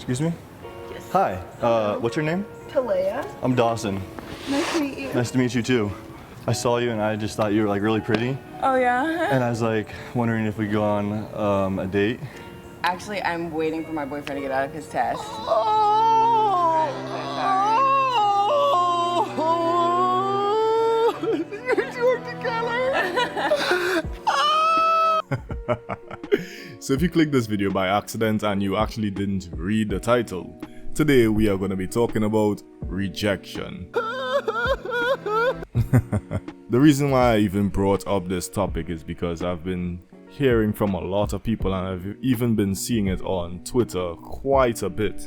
Excuse me? Yes. Hi, what's your name? Talea. I'm Dawson. Nice to meet you. Nice to meet you too. I saw you and I just thought you were like really pretty. Oh yeah? And I was like wondering if we could go on a date. Actually, I'm waiting for my boyfriend to get out of his test. So if you clicked this video by accident and you actually didn't read the title, today we are going to be talking about rejection. The reason why I even brought up this topic is because I've been hearing from a lot of people, and I've even been seeing it on Twitter quite a bit,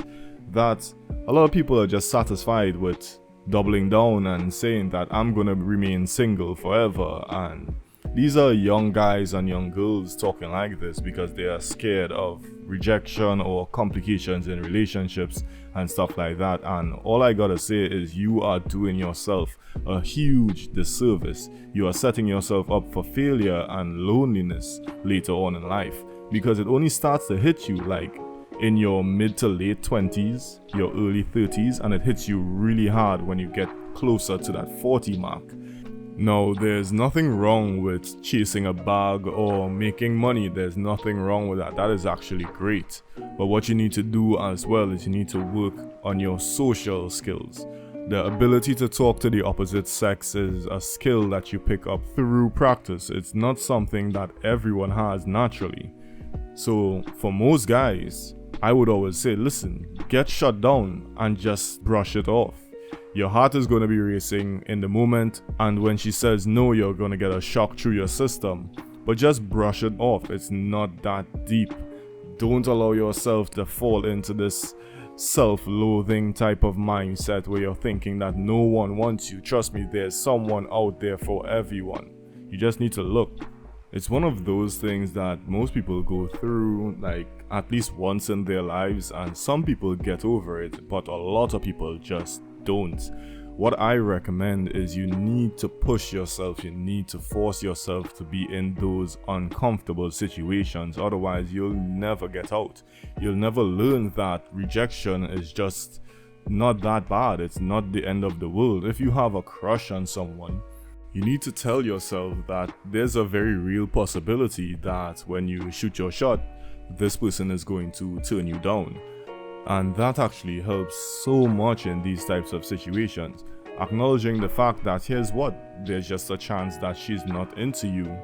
that a lot of people are just satisfied with doubling down and saying that I'm gonna remain single forever. And these are young guys and young girls talking like this because they are scared of rejection or complications in relationships and stuff like that. And all I gotta say is you are doing yourself a huge disservice. You are setting yourself up for failure and loneliness later on in life, because it only starts to hit you like in your mid to late 20s, your early 30s, and it hits you really hard when you get closer to that 40 mark. Now, there's nothing wrong with chasing a bag or making money. There's nothing wrong with that. That is actually great. But what you need to do as well is you need to work on your social skills. The ability to talk to the opposite sex is a skill that you pick up through practice. It's not something that everyone has naturally. So for most guys, I would always say, listen, get shut down and just brush it off. Your heart is going to be racing in the moment, and when she says no, you're going to get a shock through your system. But just brush it off. It's not that deep. Don't allow yourself to fall into this self-loathing type of mindset where you're thinking that no one wants you. Trust me, there's someone out there for everyone. You just need to look. It's one of those things that most people go through like at least once in their lives, and some people get over it, but a lot of people just don't. What I recommend is you need to push yourself, you need to force yourself to be in those uncomfortable situations, otherwise you'll never get out. You'll never learn that rejection is just not that bad. It's not the end of the world. If you have a crush on someone, you need to tell yourself that there's a very real possibility that when you shoot your shot, this person is going to turn you down. And that actually helps so much in these types of situations. Acknowledging the fact that here's what, there's just a chance that she's not into you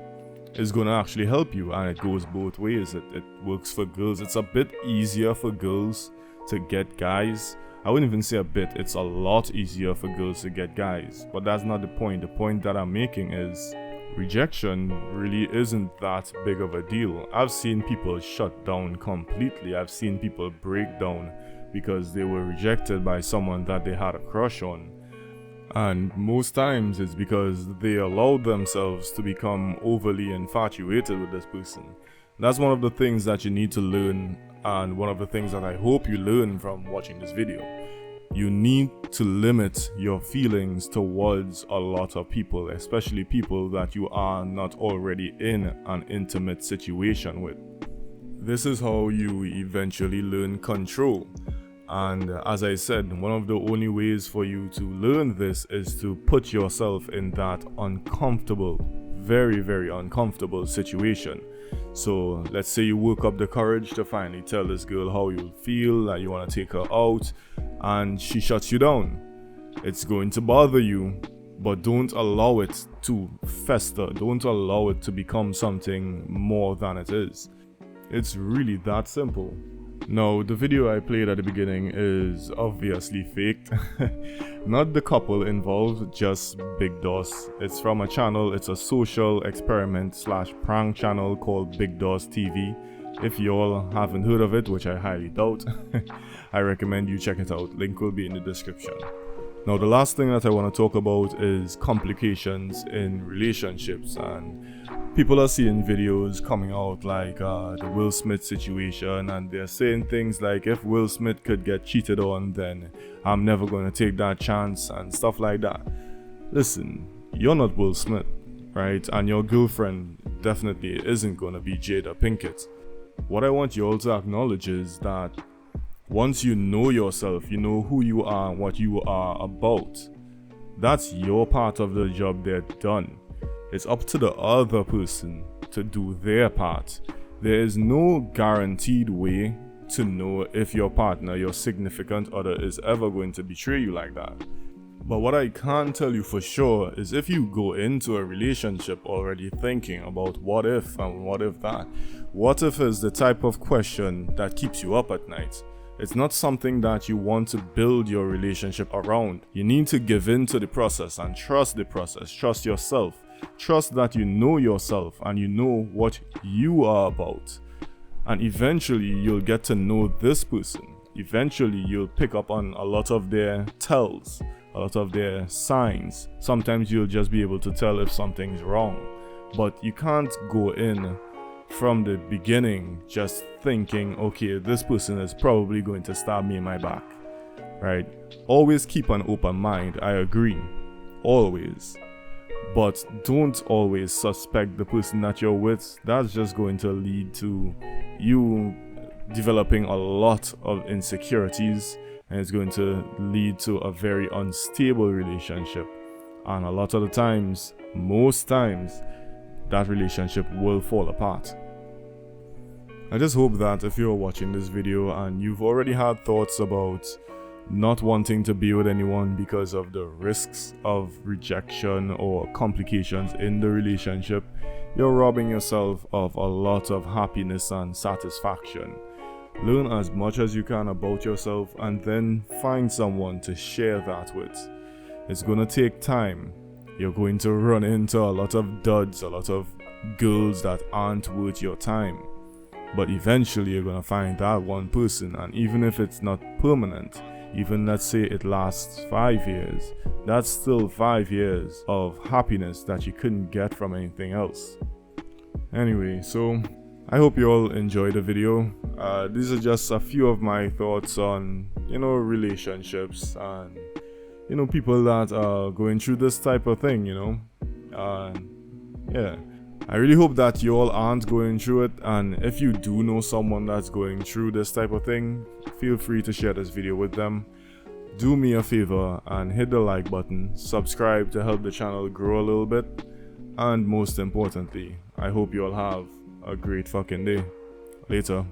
is going to actually help you, and it goes both ways. It works for girls. It's a bit easier for girls to get guys. I wouldn't even say a bit, it's a lot easier for girls to get guys. But that's not the point. The point that I'm making is rejection really isn't that big of a deal. I've seen people shut down completely. I've seen people break down because they were rejected by someone that they had a crush on. And most times it's because they allowed themselves to become overly infatuated with this person. That's one of the things that you need to learn, and one of the things that I hope you learn from watching this video. You need to limit your feelings towards a lot of people, especially people that you are not already in an intimate situation with. This is how you eventually learn control. And as I said, one of the only ways for you to learn this is to put yourself in that uncomfortable, very, very uncomfortable situation. So let's say you woke up the courage to finally tell this girl how you feel, that you want to take her out, and she shuts you down. It's going to bother you, but don't allow it to fester. Don't allow it to become something more than it is. It's really that simple. Now, the video I played at the beginning is obviously faked. Not the couple involved, just Big Doss. It's from a channel, it's a social experiment / prank channel called Big Doss TV. If you all haven't heard of it, which I highly doubt, I recommend you check it out. Link will be in the description. Now, the last thing that I want to talk about is complications in relationships, and people are seeing videos coming out like the Will Smith situation, and they're saying things like, if Will Smith could get cheated on, then I'm never going to take that chance and stuff like that. Listen, you're not Will Smith, right? And your girlfriend definitely isn't going to be Jada Pinkett. What I want you all to acknowledge is that Once you know yourself, you know who you are and what you are about, that's your part of the job. They're done. It's up to the other person to do their part. There is no guaranteed way to know if your partner, your significant other, is ever going to betray you like that. But what I can tell you for sure is if you go into a relationship already thinking about what if and what if that, what if is the type of question that keeps you up at night. It's not something that you want to build your relationship around. You need to give in to the process and trust the process. Trust yourself. Trust that you know yourself and you know what you are about. And eventually you'll get to know this person. Eventually you'll pick up on a lot of their tells, a lot of their signs. Sometimes you'll just be able to tell if something's wrong. But you can't go in from the beginning just thinking, okay, this person is probably going to stab me in my back, right? Always keep an open mind, I agree, always. But don't always suspect the person that you're with. That's just going to lead to you developing a lot of insecurities, and it's going to lead to a very unstable relationship. And a lot of the times, most times, that relationship will fall apart. I just hope that if you're watching this video and you've already had thoughts about not wanting to be with anyone because of the risks of rejection or complications in the relationship, you're robbing yourself of a lot of happiness and satisfaction. Learn as much as you can about yourself and then find someone to share that with. It's gonna take time. You're going to run into a lot of duds, a lot of girls that aren't worth your time. But eventually you're gonna find that one person, and even if it's not permanent, even let's say it lasts 5 years, that's still 5 years of happiness that you couldn't get from anything else. Anyway, so I hope you all enjoyed the video. These are just a few of my thoughts on, relationships and, people that are going through this type of thing, yeah. I really hope that you all aren't going through it, and if you do know someone that's going through this type of thing, feel free to share this video with them. Do me a favor and hit the like button, subscribe to help the channel grow a little bit, and most importantly, I hope you all have a great fucking day. Later.